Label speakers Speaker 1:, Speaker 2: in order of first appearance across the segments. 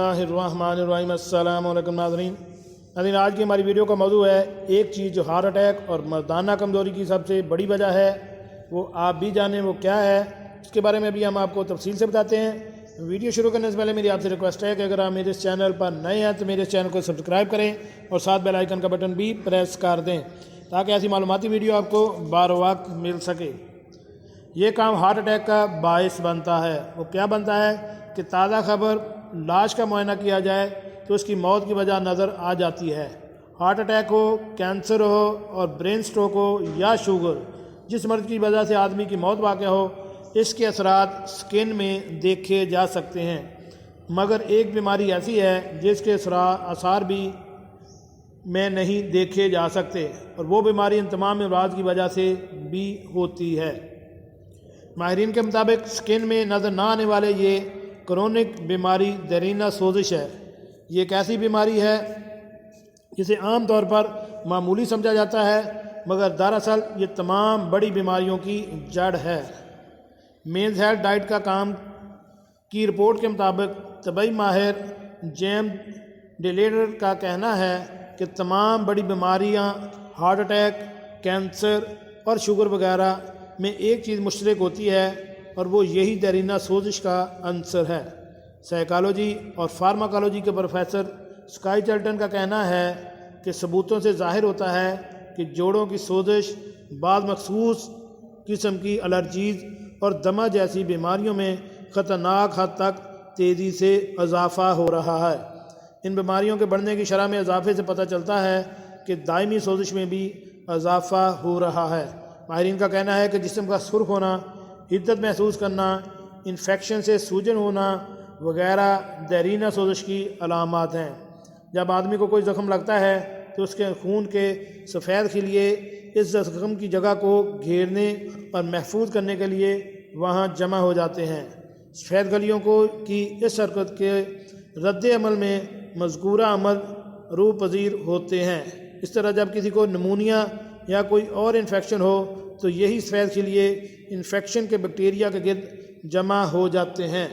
Speaker 1: الرحمن السلام علیکم ناظرین۔ آج کی ہماری ویڈیو کا موضوع ہے ایک چیز جو ہارٹ اٹیک اور مردانہ کمزوری کی سب سے بڑی وجہ ہے، وہ آپ بھی جانیں وہ کیا ہے۔ اس کے بارے میں بھی ہم آپ کو تفصیل سے بتاتے ہیں۔ ویڈیو شروع کرنے سے پہلے میری آپ سے ریکویسٹ ہے کہ اگر آپ میرے اس چینل پر نئے ہیں تو میرے اس چینل کو سبسکرائب کریں اور ساتھ بیل آئیکن کا بٹن بھی پریس کر دیں تاکہ ایسی معلوماتی ویڈیو آپ کو بار وقت مل سکے۔ یہ کام ہارٹ اٹیک کا باعث بنتا ہے۔ وہ کیا بنتا ہے کہ تازہ خبر لاش کا معائنہ کیا جائے تو اس کی موت کی وجہ نظر آ جاتی ہے۔ ہارٹ اٹیک ہو، کینسر ہو اور برین سٹروک ہو یا شوگر، جس مرض کی وجہ سے آدمی کی موت واقع ہو، اس کے اثرات سکن میں دیکھے جا سکتے ہیں، مگر ایک بیماری ایسی ہے جس کے اثار بھی میں نہیں دیکھے جا سکتے، اور وہ بیماری ان تمام امراض کی وجہ سے بھی ہوتی ہے۔ ماہرین کے مطابق سکن میں نظر نہ آنے والے یہ کرونک بیماری دیرینہ سوزش ہے۔ یہ ایک ایسی بیماری ہے جسے عام طور پر معمولی سمجھا جاتا ہے، مگر دراصل یہ تمام بڑی بیماریوں کی جڑ ہے۔ مینز ہیلتھ ڈائٹ کا کام کی رپورٹ کے مطابق طبی ماہر جیمز ڈیلیڈر کا کہنا ہے کہ تمام بڑی بیماریاں ہارٹ اٹیک، کینسر اور شوگر وغیرہ میں ایک چیز مشترک ہوتی ہے، اور وہ یہی دیرینہ سوزش کا عنصر ہے۔ سائیکالوجی اور فارماکالوجی کے پروفیسر اسکائی چلٹن کا کہنا ہے کہ ثبوتوں سے ظاہر ہوتا ہے کہ جوڑوں کی سوزش، بعض مخصوص قسم کی الرجیز اور دمہ جیسی بیماریوں میں خطرناک حد تک تیزی سے اضافہ ہو رہا ہے۔ ان بیماریوں کے بڑھنے کی شرح میں اضافے سے پتہ چلتا ہے کہ دائمی سوزش میں بھی اضافہ ہو رہا ہے۔ ماہرین کا کہنا ہے کہ جسم کا سرخ ہونا، حدت محسوس کرنا، انفیکشن سے سوجن ہونا وغیرہ دیرینہ سوزش کی علامات ہیں۔ جب آدمی کو کوئی زخم لگتا ہے تو اس کے خون کے سفید خلیے اس زخم کی جگہ کو گھیرنے اور محفوظ کرنے کے لیے وہاں جمع ہو جاتے ہیں۔ سفید خلیوں کی اس حرکت کے رد عمل میں مذکورہ عمل روح پذیر ہوتے ہیں۔ اس طرح جب کسی کو نمونیا یا کوئی اور انفیکشن ہو تو یہی سفید خلیے انفیکشن کے بیکٹیریا کے گرد جمع ہو جاتے ہیں۔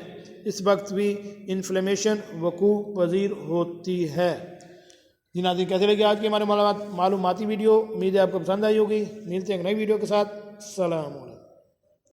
Speaker 1: اس وقت بھی انفلیمیشن وقوع پذیر ہوتی ہے۔ ناظرین، کیسے لگی آج کی ہمارے معلوماتی ویڈیو؟ امید ہے آپ کو پسند آئی ہوگی۔ ملتے ہیں ایک نئی ویڈیو کے ساتھ۔ السلام علیکم۔